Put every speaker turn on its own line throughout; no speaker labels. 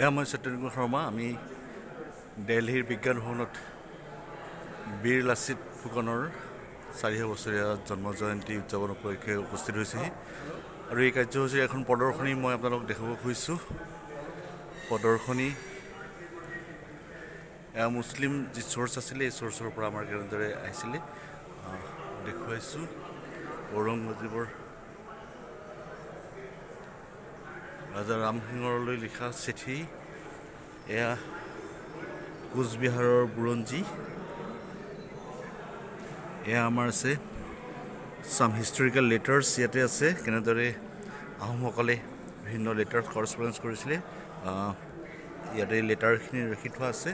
এয়া মই সত্যেন্দ্ৰ শৰ্মা। আমি দিল্লীৰ বিজ্ঞান ভৱনত বীৰ লাচিত ফুকনৰ 400 বছৰীয়া জন্ম জয়ন্তী উদযাপন উপলক্ষে উপস্থিত হৈছেহি আৰু এই কাৰ্যসূচীৰ এখন প্ৰদৰ্শনী মই আপোনালোকক দেখাব খুজিছোঁ। প্ৰদৰ্শনী এয়া মুছলিম যি চৰ্চ আছিলে এই চৰ্চৰ পৰা আমাৰ কেনেদৰে আহিছিলে দেখুৱাইছোঁ। ঔৰংগজেবৰ ৰাজা ৰামসিঙলৈ লিখা চিঠি, এয়া কোচবিহাৰৰ বুৰঞ্জী, এয়া আমাৰ আছে চাম হিষ্টৰিকেল লেটাৰ্ছ। ইয়াতে আছে কেনেদৰে আহোমসকলে বিভিন্ন লেটাৰ কৰস্পণ্ডেঞ্চ কৰিছিলে, ইয়াতে লেটাৰখিনি ৰাখি থোৱা আছে।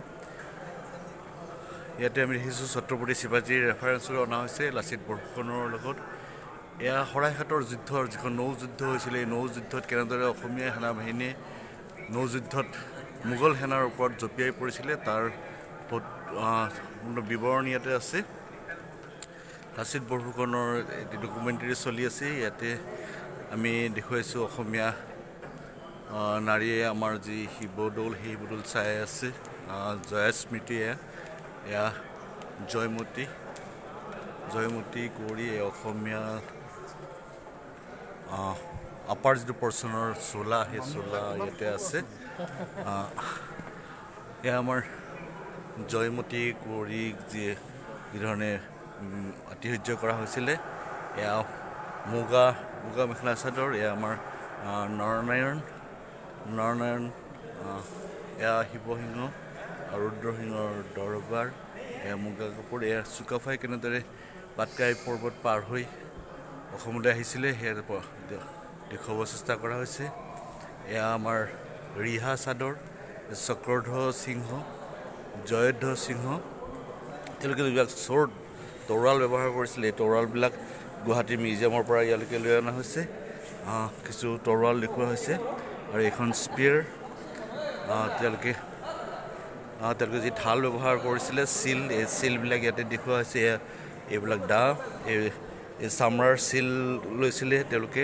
ইয়াতে আমি দেখিছোঁ ছত্ৰপতি শিৱাজীৰ ৰেফাৰেঞ্চো অনা হৈছে লাচিত বৰফুকনৰ লগত। এয়া শৰাইঘাটৰ যুদ্ধৰ যিখন নৌ যুদ্ধ হৈছিলে, এই নৌ যুদ্ধত কেনেদৰে অসমীয়া সেনাবাহিনীয়ে নৌ যুদ্ধত মোগল সেনাৰ ওপৰত জঁপিয়াই পৰিছিলে তাৰ বিৱৰণ ইয়াতে আছে। লাচিত বৰফুকনৰ এটি ডকুমেণ্টেৰী চলি আছে। ইয়াতে আমি দেখুৱাইছোঁ অসমীয়া নাৰীয়ে আমাৰ যি শিৱদৌল সেই শিৱদৌল চাই আছে। জয়া স্মৃতি, এয়া জয়মতী কুঁৱৰী, অসমীয়া আপাৰ যিটো পৰ্চনৰ চোলা, সেই চোলা ইয়াতে আছে। এয়া আমাৰ জয়মতী কুঁৱৰীক যিধৰণে আতিশয্য কৰা হৈছিলে, এয়া মুগা মেখেলা চাদৰ, এয়া আমাৰ নৰনাৰায়ণ, এয়া শিৱসিংহ ৰুদ্ৰসিংহৰ দৰবাৰ, এয়া মুগা কাপোৰ, এয়া চুকাফাই কেনেদৰে পাটকাই পৰ্বত পাৰ হৈ অসমলৈ আহিছিলে সেয়া দেখুৱাব চেষ্টা কৰা হৈছে। এয়া আমাৰ ৰিহা চাদৰ, চক্ৰধ্বজ সিংহ, জয়ধ্বজ সিংহ, তেওঁলোকে যিবিলাক তৰোৱাল ব্যৱহাৰ কৰিছিলে, এই তৰোৱালবিলাক গুৱাহাটী মিউজিয়ামৰ পৰা ইয়ালৈকে লৈ অনা হৈছে। কিছু তৰোৱাল দেখুওৱা হৈছে আৰু এইখন স্পিয়াৰ, তেওঁলোকে যি ঢাল ব্যৱহাৰ কৰিছিলে, এই চিলবিলাক ইয়াতে দেখুওৱা হৈছে। এইবিলাক এই চামৰাৰ চিল লৈছিলে তেওঁলোকে,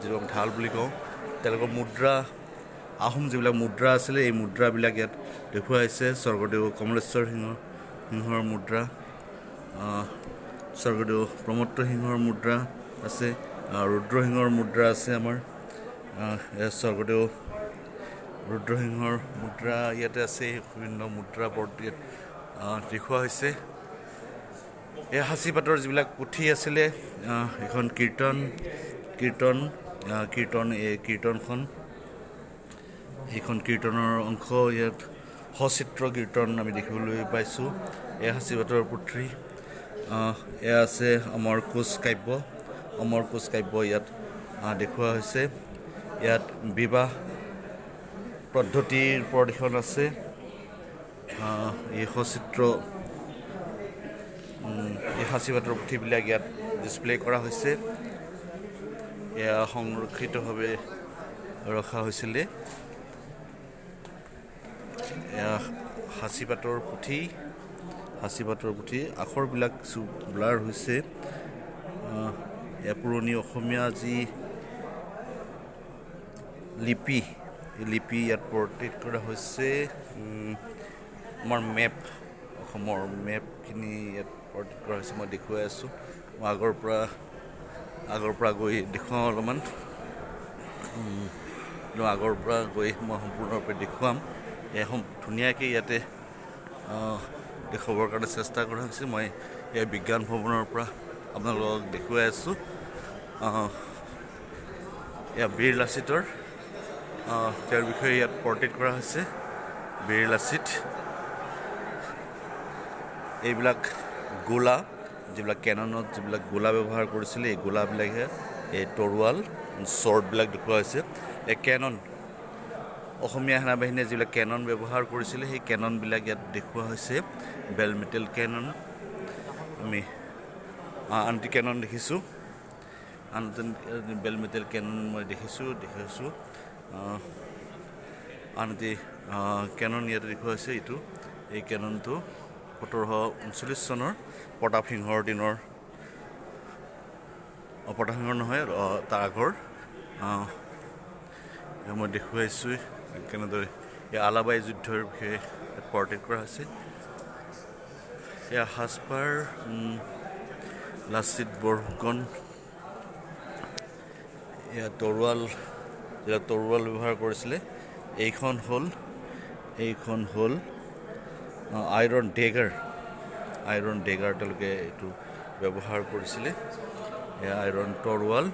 যিবিলাক ঢাল বুলি কওঁ। তেওঁলোকৰ মুদ্ৰা, আহোম যিবিলাক মুদ্ৰা আছিলে, এই মুদ্ৰাবিলাক ইয়াত দেখুওৱা হৈছে। স্বৰ্গদেউ কমলেশ্বৰ সিংহৰ মুদ্ৰা, স্বৰ্গদেউ প্ৰমত্ত সিংহৰ মুদ্ৰা আছে, ৰুদ্ৰসিংহৰ মুদ্ৰা আছে। আমাৰ স্বৰ্গদেউ ৰুদ্ৰসিংহৰ মুদ্ৰা ইয়াতে আছে। বিভিন্ন মুদ্ৰা ইয়াত দেখুওৱা হৈছে। এই সাঁচিপাতৰ যিবিলাক পুথি আছিলে, এখন কীৰ্তনখন, এইখন কীৰ্তনৰ অংশ। ইয়াত সচিত্ৰ কীৰ্তন আমি দেখিবলৈ পাইছোঁ। এই সাঁচিপাতৰ পুথি, এয়া আছে অমৰ কোচ কাব্য ইয়াত দেখুওৱা হৈছে। ইয়াত বিবাহ পদ্ধতিৰ ওপৰত এখন আছে। এই সাঁচিপাতৰ পুথিবিলাক ইয়াত ডিছপ্লে কৰা হৈছে। এয়া সংৰক্ষিতভাৱে ৰখা হৈছিলে। এয়া সাঁচিপাতৰ পুথি, আখৰবিলাক ব্লাৰ হৈছে। এয়া পুৰণি অসমীয়া যি লিপি, এই লিপি ইয়াত পৰ্ট্ৰেট কৰা হৈছে। আমাৰ অসমৰ মেপখিনি ইয়াত পৰ্ট্ৰেট কৰা হৈছে। মই দেখুৱাই আছোঁ। মই আগৰ পৰা গৈ দেখুৱাওঁ অলপমান, আগৰ পৰা গৈ মই সম্পূৰ্ণৰূপে দেখুৱাম। ধুনীয়াকৈ ইয়াতে দেখুৱাবৰ কাৰণে চেষ্টা কৰা হৈছে। মই এই বিজ্ঞান ভৱনৰ পৰা আপোনালোকক দেখুৱাই আছোঁ। এয়া বীৰ লাচিতৰ, তেওঁৰ বিষয়ে ইয়াত পৰ্ট্ৰেট কৰা হৈছে। বীৰ লাচিত, এইবিলাক গোলা, যিবিলাক কেননত যিবিলাক গোলা ব্যৱহাৰ কৰিছিলে, এই গোলাবিলাকহে, এই তৰোৱাল শ্বৰ্টবিলাক দেখুওৱা হৈছে। এই কেনন, অসমীয়া সেনাবাহিনীয়ে যিবিলাক কেনন ব্যৱহাৰ কৰিছিলে, সেই কেননবিলাক ইয়াত দেখুওৱা হৈছে। বেল মেটেল কেনন, আমি আনটি কেনন দেখিছোঁ, বেল মেটেল কেনন মই দেখিছোঁ। আনটি কেনন ইয়াতে দেখুওৱা হৈছে। এই কেননটো 1739 চনৰ প্ৰতাপ সিংহৰ দিনৰ, প্ৰতাপ সিংহৰ নহয়, তাৰ আগৰ। মই দেখুৱাইছোঁ কেনেদৰে এই আলাবাই যুদ্ধৰ বিষয়ে পৰ্ট্ৰেট কৰা হৈছে এয়া সাজপাৰ লাচিত বৰফুকন এয়া তৰোৱাল যেটা তৰোৱাল ব্যৱহাৰ কৰিছিলে এইখন হ'ল আইৰণ ডেগাৰ তেওঁলোকে এইটো ব্যৱহাৰ কৰিছিলে এয়া আইৰণ তৰোৱাল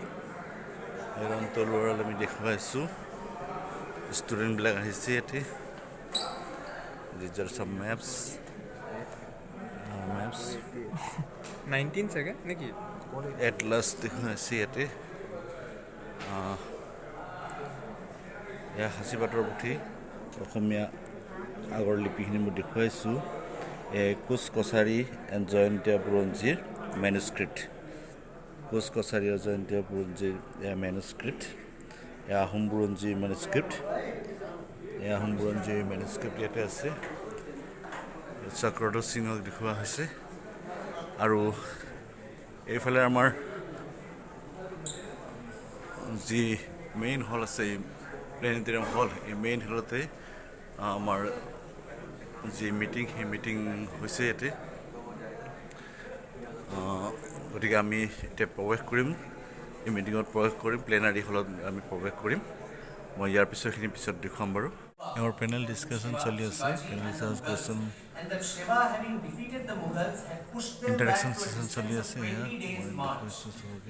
আমি দেখুৱাইছোঁ ষ্টুডেণ্টবিলাক আহিছে ইয়াতে these are some maps
19 চাগে নেকি
এটলাছ দেখুৱাইছে ইয়াতে এয়া সাঁচিপাতৰ পুথি অসমীয়া আগৰ লিপিখিনি মই দেখুৱাইছোঁ কোচ কছাৰী এণ্ড জয়ন্তীয়া বুৰঞ্জীৰ মেনুস্ক্ৰিপ্ট কোচ কছাৰী আৰু জয়ন্তীয়া বুৰঞ্জীৰ মেনুস্ক্ৰিপ্ট এয়া আহোম বুৰঞ্জীৰ মেনুস্ক্ৰিপ্ট ইয়াতে আছে চক্ৰধৰ সিংহক দেখুওৱা হৈছে আৰু এইফালে আমাৰ যি মেইন হল আছে প্লেনেটেৰিয়াম হল এই মেইন হলতে আমাৰ যি মিটিং সেই মিটিং হৈছে ইয়াতে গতিকে আমি এতিয়া প্ৰৱেশ কৰিম এই মিটিঙত প্ৰৱেশ কৰিম প্লেনাৰী হলত আমি প্ৰৱেশ কৰিম মই ইয়াৰ পিছৰখিনি পিছত দেখুৱাম বাৰু our panel discussion চলি আছে discussion
and that Shiva having defeated the Mughals had pushed them
Interaction
back to a
session
distance of
चली
20 days
है
march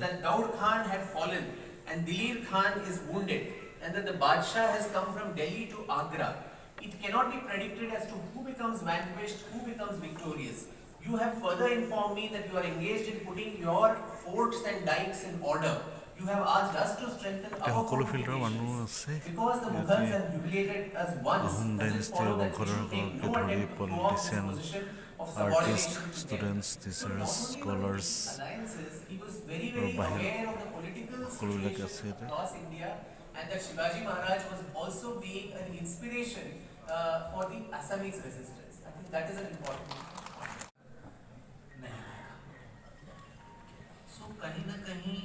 that Daud Khan had fallen and Dilir Khan is wounded and that the Badshah has come from Delhi to Agra. It cannot be predicted as to who becomes vanquished, who becomes victorious. You have further informed me that you are engaged in putting your forts and dikes in order. You have asked us to strengthen our fortifications because the Mughals have humiliated us once. Does it follow that we should take no attempt to throw off this position of subordination to them?
students, teachers, scholars,
Alliances, he was very aware of the political situation across India and that Shivaji Maharaj was also being an inspiration for the Assamese resistance. I think that is an important point. So कहीं न कहीं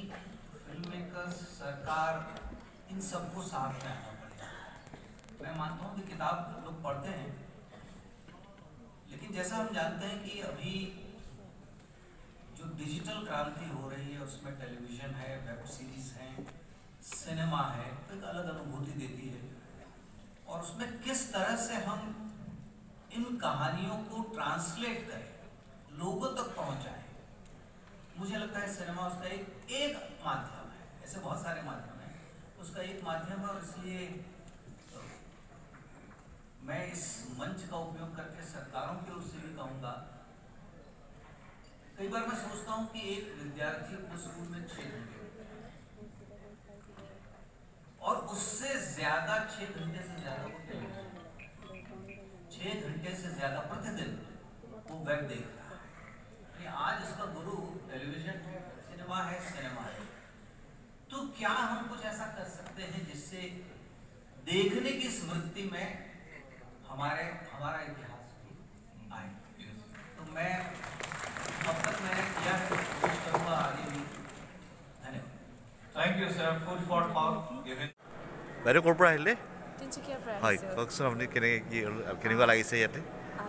filmmakers सरकार इन सबको साथ में आना पड़ेगा मैं मानता हूँ कि किताब लोग पढ़ते हैं लेकिन जैसा हम जानते हैं कि अभी जो डिजिटल क्रांति हो रही है उसमें टेलीविज़न है वेब सीरीज़ है सिनेमा है तो एक अलग अनुभूति देती है और उसमें किस तरह से हम इन कहानियों को ट्रांसलेट करें लोगों तक पहुँचाएं मुझे लगता है सिनेमा उसका एक माध्यम है ऐसे बहुत सारे माध्यम हैं उसका एक माध्यम है और इसलिए मैं इस मंच का उपयोग करके सरकारों की ओर से भी कहूँगा कई बार मैं सोचता हूँ कि एक विद्यार्थी को स्कूल में 6 घंटे और उससे ज्यादा 6 घंटे से ज्यादा वो टेलीविजन 6 घंटे से ज्यादा प्रतिदिन वो वेब देख रहा है आज उसका गुरु टेलीविजन है सिनेमा है तो क्या हम कुछ ऐसा कर सकते हैं जिससे देखने की स्मृति में हमारा इतिहास भी आए तो मैं अब तक मैंने किया है कोशिश करूंगा आगे भी धन्यवाद
thank you sir food for thought given
বাইদেউ ক'ৰ পৰা আহিলে
তিনিচুকীয়াৰ পৰা
হয়
আহিছোঁ
কওকচোন আপুনি কেনেকুৱা লাগিছে ইয়াতে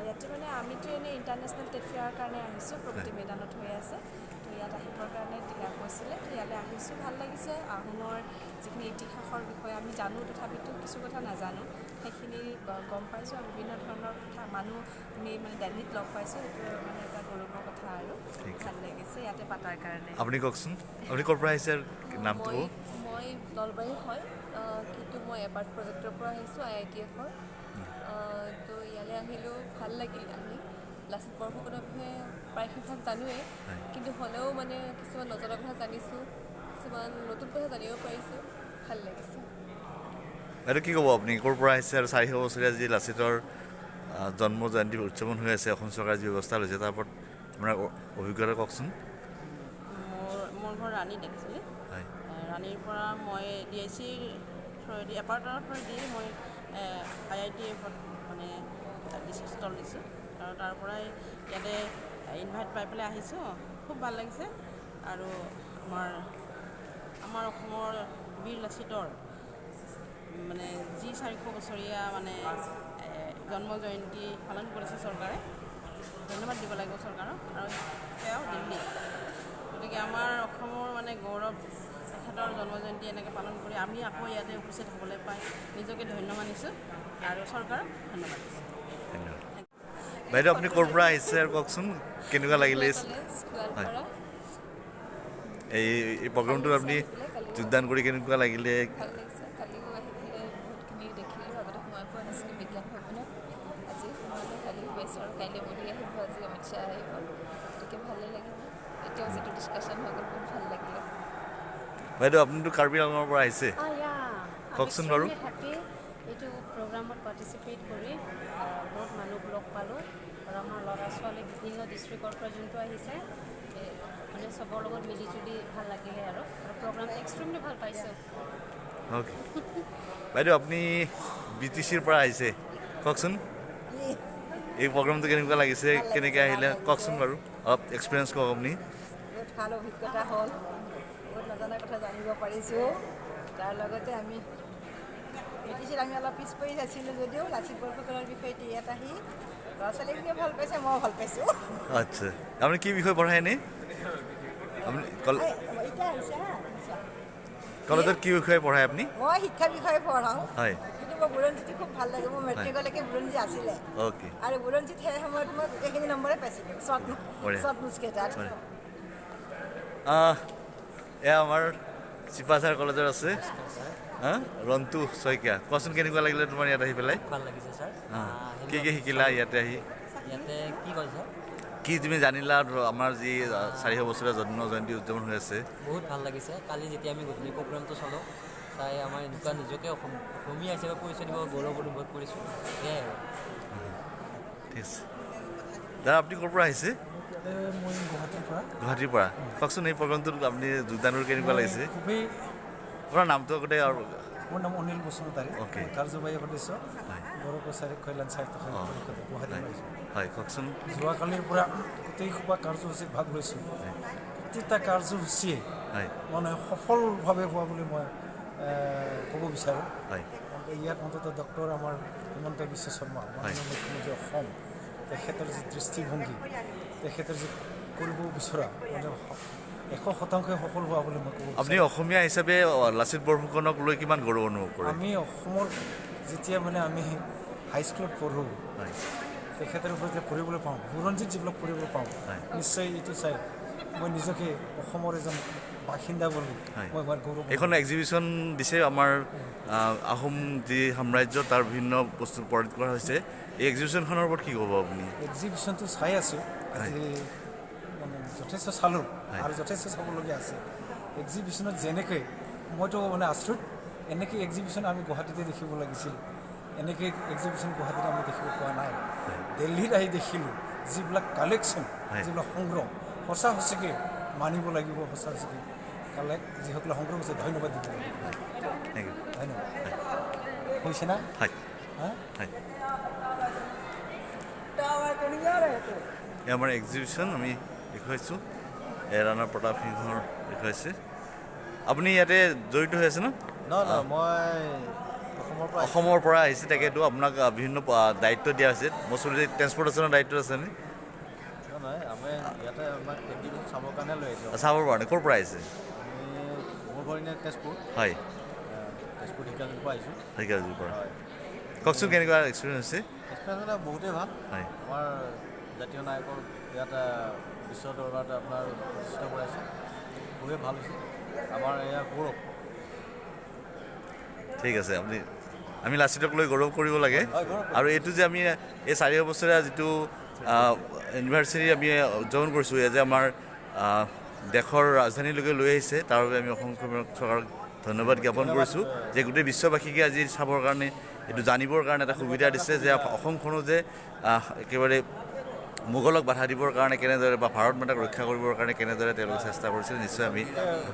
ইয়াতে মানে আমিতো এনেই ইণ্টাৰনেশ্যনেল ট্ৰেড ফেয়াৰৰ কাৰণে আহিছোঁ প্ৰগতি মৈদানত হৈ আছে তো ইয়াত আহিবৰ কাৰণে কৈছিলে তো ইয়ালৈ আহিছোঁ ভাল লাগিছে আহোমৰ যিখিনি ইতিহাসৰ বিষয়ে আমি জানো তথাপিতো কিছু কথা নাজানো সেইখিনি গম পাইছোঁ আৰু বিভিন্ন ধৰণৰ কথা মানুহ আমি মানে দিল্লীত লগ পাইছোঁ সেইটো মানে এটা গৌৰৱৰ কথা আৰু ভাল লাগিছে ইয়াতে পাতাৰ কাৰণে
আপুনি কওকচোন আপুনি ক'ৰ পৰা আহিছে আৰু নামটো
মই নলবাৰীৰ হয় কিন্তু মই এবাৰ প্ৰজেক্টৰ পৰা আহিছোঁ IITF-ৰ তো ইয়ালৈ আহিলোঁ ভাল লাগিল আহি লাচিত বৰফুকনৰ বিষয়ে প্ৰায়খিনি জানোৱেই কিন্তু হ'লেও মানে কিছুমান নজনা কথা জানিছোঁ কিছুমান নতুন কথা জানিব পাৰিছোঁ ভাল লাগিছে
এইটো কি ক'ব আপুনি ক'ৰ পৰা আহিছে আৰু 400 বছৰীয়া যি লাচিতৰ জন্ম জয়ন্তী উদযাপন হৈ আছে অসম চৰকাৰে যি ব্যৱস্থা লৈছে তাৰ ওপৰত আপোনাৰ অভিজ্ঞতা কওকচোন
মোৰ ঘৰ ৰাণীত একচুৱেলি ৰাণীৰ পৰা মই DICৰ থ্ৰুৱেদি এপাৰ্টৰ থ্ৰুৱেদি মই IITF-ত মানে ষ্টল দিছোঁ আৰু তাৰ পৰাই ইয়াতে ইনভাইট পাই পেলাই আহিছোঁ খুব ভাল লাগিছে আৰু আমাৰ অসমৰ বীৰ লাচিতৰ মানে যি 400 বছৰীয়া মানে জন্ম জয়ন্তী পালন কৰিছে চৰকাৰে, ধন্যবাদ দিব লাগিব চৰকাৰক। আৰু সেয়াও দিল্লী, গতিকে আমাৰ অসমৰ মানে গৌৰৱ, তেখেতৰ জন্ম জয়ন্তী এনেকৈ পালন কৰি আমি আকৌ ইয়াতে উপস্থিত হ'বলৈ পাই নিজকে ধন্য মানিছোঁ আৰু চৰকাৰক ধন্যবাদ দিছোঁ।
ধন্যবাদ। বাইদেউ আপুনি ক'ৰ পৰা আহিছে আৰু কওকচোন কেনেকুৱা লাগিলে? হয়, এই প্ৰগ্ৰামটোত আপুনি যোগদান কৰি কেনেকুৱা লাগিলে?
ভাল লাগিছে। কালিও আহি পেলাই বহুতখিনি দেখিলোঁ, আগতে সোমাই পোৱা নাছিলোঁ বিজ্ঞান ভৱনত। আজি সোমালোঁ, কালি সোমাইছোঁ আৰু কাইলৈ মোদী আহিব, আজি অমিত শ্বাহ আহিব, গতিকে ভালেই লাগিব। এতিয়াও যিটো ডিছকাশ্যন হৈ গ'ল বহুত ভাল লাগিলে।
বাইদেউ আপুনিতো কাৰ্বি আংলঙৰ পৰা আহিছে, কওকচোন বাৰু।
এইটো প্ৰগ্ৰামত পাৰ্টিচিপেট কৰি বহুত মানুহ লগ পালোঁ আৰু আমাৰ ল'ৰা ছোৱালী বিভিন্ন ডিষ্ট্ৰিক্টৰ পৰা যোনটো আহিছে মানে চবৰ লগত মিলি জুলি ভাল লাগিলে আৰু প্ৰগ্ৰামটো এক্সট্ৰিমলি ভাল পাইছোঁ।
অ'কে বাইদেউ আপুনি BTCৰ পৰা আহিছে, কওকচোন এই প্ৰগ্ৰামটো কেনেকুৱা লাগিছে, কেনেকৈ আহিলে কওকচোন বাৰু, অলপ এক্সপিৰিয়েঞ্চ কওক আপুনি।
বহুত ভাল অভিজ্ঞতা হ'ল, বহুত নজনা কথা জানিব পাৰিছোঁ। তাৰ লগতে আমি BTCত আমি অলপ পিছ পৰি আছিলোঁ যদিও লাচিত বৰফুকনৰ বিষয়টো ইয়াত আহি ল'ৰা ছোৱালীখিনিও ভাল পাইছে, ময়ো ভাল পাইছোঁ।
আচ্ছা, আপুনি কি বিষয় পঢ়ায় এনেই? আপুনি
এতিয়া আহিছে
কলেজত কি বিষয়ে পঢ়ায় আপুনি?
মই শিক্ষা বিষয়ে পঢ়াওঁ,
হয়।
কিন্তু মোৰ বুৰঞ্জীটো খুব ভাল লাগে। মোৰ মেট্ৰিকলৈকে বুৰঞ্জী আছিলে
অ'কে।
আৰু বুৰঞ্জীত সেই সময়ত মই গোটেইখিনি নম্বৰে পাইছিলোঁ শ্বৰ্ট নোটছকেইটাত।
এয়া আমাৰ চিপাঝাৰ কলেজত আছে ৰন্তু শইকীয়া, কোৱাচোন কেনেকুৱা লাগিলে তোমাৰ ইয়াত আহি পেলাই?
ভাল লাগিছে ছাৰ।
কি কি শিকিলা ইয়াতে আহি?
ইয়াতে কি কৈছে?
কি তুমি জানিলা আমাৰ যি 400 বছৰীয়া জন্ম জয়ন্তী উদযাপন হৈ আছে?
বহুত ভাল লাগিছে। কালি যেতিয়া আমি গধূলি প্ৰগ্ৰামটো চালোঁ, চাই আমাৰ এনেকুৱা নিজকে অসমীয়া হিচাপে পৰিচয় দিব গৌৰৱ অনুভৱ কৰিছোঁ। সেয়াই আৰু
ঠিক আছে। দাদা আপুনি ক'ৰ পৰা আহিছে?
মই গুৱাহাটীৰ পৰা।
গুৱাহাটীৰ পৰা, কওকচোন এই প্ৰগ্ৰামটোত আপুনি যোগদান কৰি কেনেকুৱা লাগিছে?
খুবেই।
আপোনাৰ নামটো আগতে আৰু?
মোৰ নাম অনিল বসুমতাৰী,
অ'কে।
কাৰ্যবাহী সদস্য গৌৰৱ কছাৰী কল্যাণ সাহিত্য পৰিষদ গুৱাহাটী।
হয়, কওকচোন।
যোৱাকালিৰ পৰা গোটেইসোপা কাৰ্যসূচীত ভাগ লৈছোঁ। প্ৰত্যেকটা কাৰ্যসূচীয়ে মানে সফলভাৱে হোৱা বুলি মই ক'ব বিচাৰোঁ। ইয়াত অন্ততঃ ডক্টৰ আমাৰ হিমন্ত বিশ্ব শৰ্মা, মাননীয় মুখ্যমন্ত্ৰী অসম, তেখেতৰ যি দৃষ্টিভংগী, তেখেতৰ যি কৰিব বিচৰা মানে 100% সফল হোৱা বুলি মই ক'ব বিচাৰোঁ।
আপুনি অসমীয়া হিচাপে লাচিত বৰফুকনক লৈ কিমান গৌৰৱ অনুভৱ কৰে?
আমি অসমৰ যেতিয়া মানে আমি হাইস্কুলত পঢ়োঁ, তেখেতৰ ওপৰত যে পঢ়িবলৈ পাওঁ, বুৰঞ্জীত যিবিলাক পঢ়িবলৈ পাওঁ, নিশ্চয় এইটো চাই মই নিজকে অসমৰ এজন বাসিন্দা বুলি মই বৰ গৌৰৱ।
এইখন এক্সিবিশ্যন দিছে আমাৰ আহোম যি সাম্ৰাজ্য তাৰ বিভিন্ন বস্তু পৰেড কৰা হৈছে। এই এক্সিবিশ্যনখনৰ ওপৰত কি ক'ব আপুনি?
এক্সিবিশ্যনটো চাই আছোঁ, আজি মানে যথেষ্ট চালোঁ আৰু যথেষ্ট চাবলগীয়া আছে। এক্সিবিশ্যনত যেনেকৈ মইতো মানে আচৰিত, এনেকৈ এক্সিবিশ্যন আমি গুৱাহাটীতে দেখিব লাগিছিল। এনেকৈ এক্সিবিশ্যন গুৱাহাটীত আমি দেখিব পোৱা নাই। দিল্লীত আহি দেখিলোঁ যিবিলাক কালেকশ্যন, যিবিলাক সংগ্ৰহ, সঁচা সঁচাকৈ মানিব লাগিব। সঁচা সঁচাকৈ যিসকলে সংগ্ৰহ কৰিছে ধন্যবাদ দিব লাগিব। ধন্যবাদ। হৈছে না?
এই আমাৰ এক্সিবিশ্যন আমি দেখুৱাইছোঁ, ৰাণা প্ৰতাপ সিংহৰ দেখুৱাইছে। আপুনি ইয়াতে জড়িত হৈ আছে ন?
মই
অসমৰ পৰা আহিছে, তাকেতো আপোনাক বিভিন্ন দায়িত্ব দিয়া হৈছে। মচুৰি ট্ৰেন্সপৰ্টেশ্যনৰ দায়িত্ব আছে নে?
আমি ইয়াতে আমাক এক্সিবিশ্যন চাবৰ কাৰণে লৈ আহিছোঁ।
চাবৰ কাৰণে ক'ৰ পৰা আহিছে?
মোৰ ঘৰ তেজপুৰ।
হয়,
তেজপুৰ ঢেকিয়াজুলিৰ পৰা আহিছোঁ।
ঢেকিয়াজুলিৰ পৰা। কওকচোন কেনেকুৱা এক্সপিৰিয়েঞ্চ হৈছে?
এক্সপিৰিয়েঞ্চ বহুতেই ভাল।
হয়,
আমাৰ জাতীয় নায়কৰ ইয়াত বিশ্ব দৰবাৰত আপোনাৰ প্ৰতিষ্ঠিত কৰাইছে, খুবেই ভাল হৈছে। আমাৰ এয়া গৌৰৱ।
ঠিক আছে, আমি লাচিতক লৈ গৌৰৱ কৰিব লাগে। আৰু এইটো যে আমি এই 400 বছৰীয়া যিটো এনিভাৰ্চাৰী আমি উদযাপন কৰিছোঁ, এয়া যে আমাৰ দেশৰ ৰাজধানীলৈকে লৈ আহিছে, তাৰ বাবে আমি অসম চৰকাৰক ধন্যবাদ জ্ঞাপন কৰিছোঁ যে গোটেই বিশ্ববাসীকে আজি চাবৰ কাৰণে, এইটো জানিবৰ কাৰণে এটা সুবিধা দিছে যে অসমখনো যে একেবাৰে মোগলক বাধা দিবৰ কাৰণে কেনেদৰে বা ভাৰত মাতাক ৰক্ষা কৰিবৰ কাৰণে কেনেদৰে তেওঁলোকে চেষ্টা কৰিছিল। নিশ্চয় আমি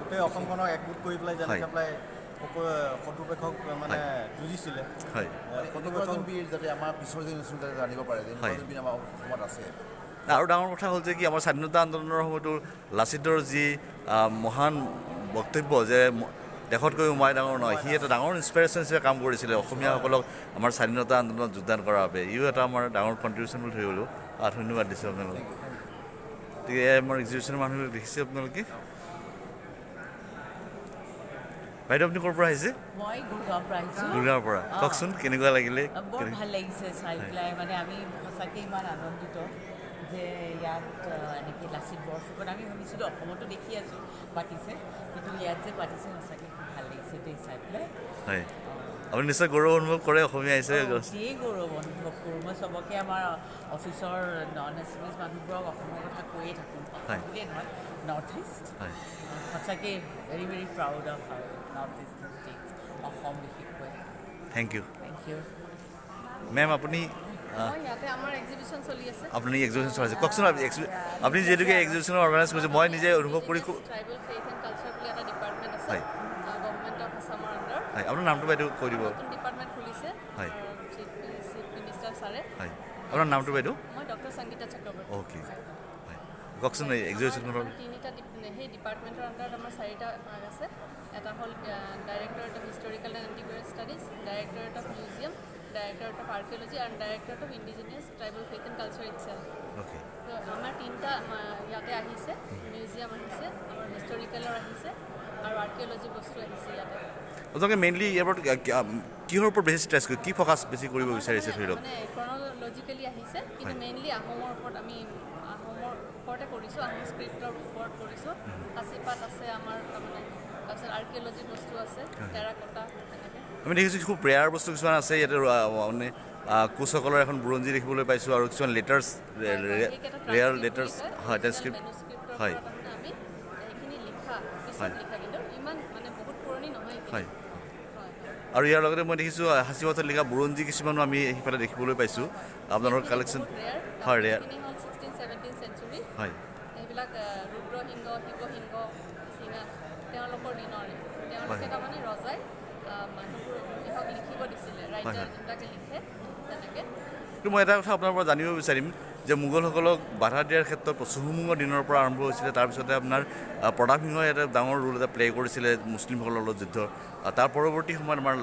গোটেই অসমখনক একগোট কৰি পেলাই যেনেকৈ শত্ৰুপক্ষক মানে যুঁজিছিলে, শত্ৰুপক্ষক বীৰ যাতে আমাৰ পিছৰ জেনেৰেশ্যন যাতে জানিব পাৰে যে বীৰ আমাৰ অসমত আছে।
আৰু ডাঙৰ কথা হ'ল যে কি আমাৰ স্বাধীনতা আন্দোলনৰ সময়তো লাচিতৰ যি মহান বক্তব্য যে দেশতকৈ মই ডাঙৰ নহয় সি এটা ডাঙৰ ইনস্পিৰেশ্যন হিচাপে কাম কৰিছিলে অসমীয়াসকলক আমাৰ স্বাধীনতা আন্দোলনত যোগদান কৰাৰ বাবে ইও এটা আমাৰ ডাঙৰ কণ্ট্ৰিবিউশ্যন বুলি ধৰিলোঁ ধন্যবাদ দিছোঁ আপোনালোকক গতিকে আমাৰ এক্সিবিশ্যনৰ মানুহবিলাক দেখিছে আপোনালোকে বাইদেউ আপুনি ক'ৰ পৰা আহিছে
মই গুৰগাঁৱৰ পৰা আহিছোঁ
গুৰগাঁৱৰ পৰা কওকচোন কেনেকুৱা লাগিলে
বৰ ভাল লাগিছে চাই পেলাই মানে আমি সঁচাকৈ ইমান আনন্দিত যে ইয়াত এনেকৈ লাচিত বৰফুকন আমি ভাবিছিলোঁ অসমতো দেখি আছোঁ পাতিছে কিন্তু ইয়াত যে পাতিছে সঁচাকৈ খুব ভাল লাগিছে দেই চাই পেলাই
হয় আপুনি নিশ্চয় গৌৰৱ অনুভৱ কৰে অসমীয়া আহিছে
অতিয়েই গৌৰৱ অনুভৱ কৰোঁ মই চবকে আমাৰ অফিচৰ নন এছএমিছ মানুহবোৰক অসমৰ কথা কৈয়ে থাকোঁ বুলিয়ে নহয় নৰ্থ ইষ্ট সঁচাকৈ very very proud of north east state Assam বিশেষকৈ
থেংক ইউ মেম আপুনি
ইয়াতে আমাৰ এক্সিবিশ্যন চলি আছে
আপুনি এক্সিবিশ্যন চলাইছে কওকচোন আপুনি যিহেতুকে এক্সিবিশ্যনৰ অৰ্গেনাইজ কৰিছে মই নিজে অনুভৱ কৰি
ট্ৰাইবেল ফেইথ এণ্ড কালচাৰ বুলি এটা ডিপাৰ্টমেণ্ট আছে গভৰ্ণমেণ্ট অফ আছামৰ আণ্ডাৰ
হয় আপোনাৰ নামটো বাইদেউ কৈ দিব
নতুন ডিপাৰ্টমেণ্ট খুলিছে
হয়
চিফ মিনিষ্টাৰ ছাৰে
হয় আপোনাৰ নামটো বাইদেউ
মই ডক্টৰ সংগীতা চক্ৰৱৰ্তী
অ'কে হয় কওকচোন এই এক্সিবিশ্যনখনৰ
তিনিটা সেই ডিপাৰ্টমেণ্টৰ আণ্ডাৰত আমাৰ 4টা ভাগ আছে এটা হ'ল directorate of historical and antiquarian studies directorate of museum directorate of archaeology and directorate of indigenous tribal faith and culture itself আমাৰ তিনিটা ইয়াতে আহিছে মিউজিয়াম আহিছে আমাৰ হিষ্টৰিকেলৰ আহিছে আৰু আৰ্কিঅলজি বস্তু আহিছে ইয়াতে
আপোনালোকে মেইনলি ইয়াৰ ওপৰত কিহৰ ওপৰত বেছি ষ্ট্ৰেছ কৰি কি ফ'কাছ বেছি কৰিব বিচাৰিছে ধৰি লওক
মানে ক্ৰনলজিকেলি আহিছে কিন্তু মেইনলি আহোমৰ ওপৰত আমি আহোমৰ ওপৰতে কৰিছোঁ আহোম স্ক্ৰিপ্টৰ ওপৰত কৰিছোঁ সাঁচিপাত আছে আমাৰ তাৰমানে তাৰপিছত আৰ্কিঅলজি বস্তু আছে টেৰাকটা তেনেকৈ
আমি দেখিছোঁ খুব ৰেয়াৰ বস্তু কিছুমান আছে ইয়াতে মানে কোচসকলৰ এখন বুৰঞ্জী দেখিবলৈ পাইছোঁ আৰু কিছুমান লেটাৰ্ছ ৰেয়াৰ লেটাৰ্ছ হয় ট্ৰেন্সক্ৰিপ্ট হয়
আমি এইখিনি লিখা পিছত লিখা কিন্তু ইমান মানে বহুত পুৰণি নহয়
হয় আৰু ইয়াৰ লগতে মই দেখিছোঁ সাঁচিপাতত লিখা বুৰঞ্জী কিছুমানো আমি সেইফালে দেখিবলৈ পাইছোঁ আপোনালোকৰ কালেকশ্যন হয় ৰেয়াৰ
16-17 চেঞ্চুৰী
হয়
এইবিলাক ৰুদ্ৰসিংহ শিৱসিংহ সিঙা তেওঁলোকৰ দিনৰে তেওঁলোকে তাৰমানে ৰজাই মানুহবোৰ ইহঁতক লিখিব দিছিলে ৰাইটাৰ যোনটাকে লিখে তেনেকৈ
কিন্তু মই এটা কথা আপোনাৰ পৰা জানিব বিচাৰিম যে মোগলসকলক বাধা দিয়াৰ ক্ষেত্ৰত চুহুমুঙৰ দিনৰ পৰা আৰম্ভ হৈছিলে তাৰপিছতে আপোনাৰ প্ৰতাপ সিংহই এটা ডাঙৰ ৰোল এটা প্লে' কৰিছিলে মুছলিমসকলৰ লগত যুদ্ধ তাৰ পৰৱৰ্তী সময়ত আমাৰ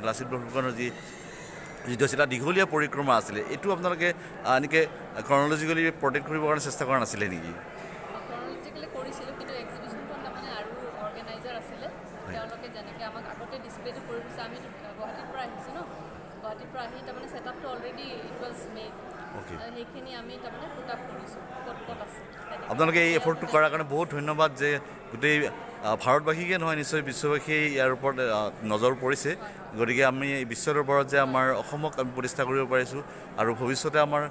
লাচিত বৰফুকনৰ যি যুদ্ধ আছিল এটা দীঘলীয়া পৰিক্ৰমা আছিলে এইটো আপোনালোকে এনেকৈ ক্ৰনলজিকেলি প্ৰটেক্ট কৰিবৰ কাৰণে চেষ্টা কৰা নাছিলে নেকি
ক্ৰনলজিকেলি কৰিছিলোঁ কিন্তু এক্সিবিশ্যনখন তাৰমানে আৰু অৰ্গেনাইজাৰ আছিলে তেওঁলোকে যেনেকৈ আমাক আগতে ডিছপ্লেটো কৰি দিছে আমি গুৱাহাটীৰ পৰা আহিছোঁ ন গুৱাহাটীৰ পৰা আহি তাৰমানে ছেটআপটো অলৰেডি ইট ৱাজ মেড সেইখিনি আমি তাৰমানে পুট আপ কৰিছোঁ ক'ত ক'ত আছে
আপোনালোকে এই এফৰ্টটো কৰাৰ কাৰণে বহুত ধন্যবাদ যে গোটেই ভাৰতবাসীকে নহয় নিশ্চয় বিশ্ববাসীয়ে ইয়াৰ ওপৰত নজৰ পৰিছে গতিকে আমি বিশ্বৰ ওপৰত যে আমাৰ অসমক আমি প্ৰতিষ্ঠা কৰিব পাৰিছোঁ আৰু ভৱিষ্যতে আমাৰ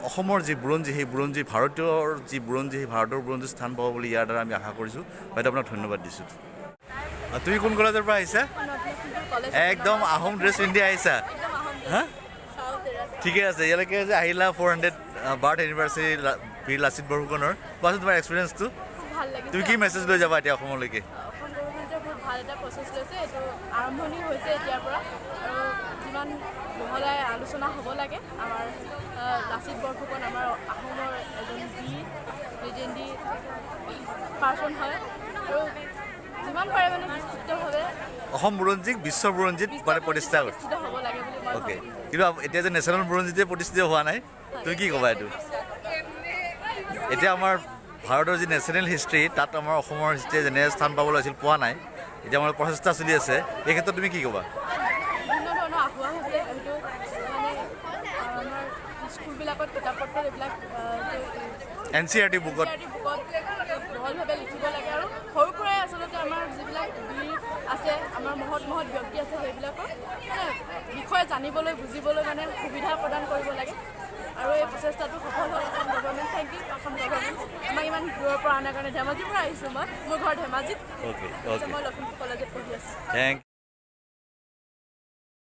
অসমৰ যি বুৰঞ্জী সেই বুৰঞ্জী ভাৰতীয়ৰ যি বুৰঞ্জী সেই ভাৰতৰ বুৰঞ্জী স্থান পাব বুলি ইয়াৰ দ্বাৰা আমি আশা কৰিছোঁ বাইদেউ আপোনাক ধন্যবাদ দিছোঁ তুমি কোন কলেজৰ পৰা আহিছা একদম আহোম ড্ৰেছ পিন্ধি আহিছা হা ঠিকে আছে ইয়ালৈকে যে আহিলা 400 বাৰ্থ এনিভাৰ্চাৰী বীৰ লাচিত বৰফুকনৰ কোৱাচোন তোমাৰ এক্সপিৰিয়েঞ্চটো তুমি কি মেছেজ লৈ যাবা এতিয়া অসমলৈকে
অসম গভৰ্ণমেণ্টে বহুত ভাল এটা প্ৰচেছ লৈছে এইটো আৰম্ভণি হৈছে এতিয়াৰ পৰা আৰু যিমান বহলাই আলোচনা হ'ব লাগে আমাৰ লাচিত বৰফুকন আমাৰ আহোমৰ এজন বীৰ লেজেণ্ডী পাৰ্চন হয় আৰু যিমান পাৰে মানে বিস্তৃতভাৱে
অসম বুৰঞ্জীক বিশ্ব বুৰঞ্জীত মানে প্ৰতিষ্ঠা কৰে
হ'ব লাগে বুলি মই
অ'কে কিন্তু এতিয়া যে নেশ্যনেল বুৰঞ্জীতে প্ৰতিষ্ঠিত হোৱা নাই তুমি কি ক'বা এইটো এতিয়া আমাৰ ভাৰতৰ যি নেশ্যনেল হিষ্ট্ৰী তাত আমাৰ অসমৰ হিষ্ট্ৰীয়ে যেনে স্থান পাবলৈ আছিল পোৱা নাই এতিয়া আমাৰ প্ৰচেষ্টা চলি আছে এই ক্ষেত্ৰত তুমি কি ক'বা
বিভিন্ন ধৰণৰ আহ্বান হৈছে হয়তো মানে আমাৰ স্কুলবিলাকত কিতাপ পত্ৰ এইবিলাক
NCERT বুকত
বহলভাৱে লিখিব লাগে আৰু সৰুৰ পৰাই আচলতে আমাৰ যিবিলাক বীৰ আছে আমাৰ মহৎ মহৎ ব্যক্তি আছে সেইবিলাকৰ মানে বিষয়ে জানিবলৈ বুজিবলৈ মানে সুবিধা প্ৰদান কৰিব লাগে আৰু এই প্ৰচেষ্টাটো সফল হ'ল Assam government thank you Assam government আমাক ইমান দূৰৰ পৰা অনাৰ কাৰণে ধেমাজিৰ পৰা আহিছোঁ মই মোৰ ঘৰ ধেমাজিত মই লখিমপুৰ কলেজত পঢ়ি আছোঁ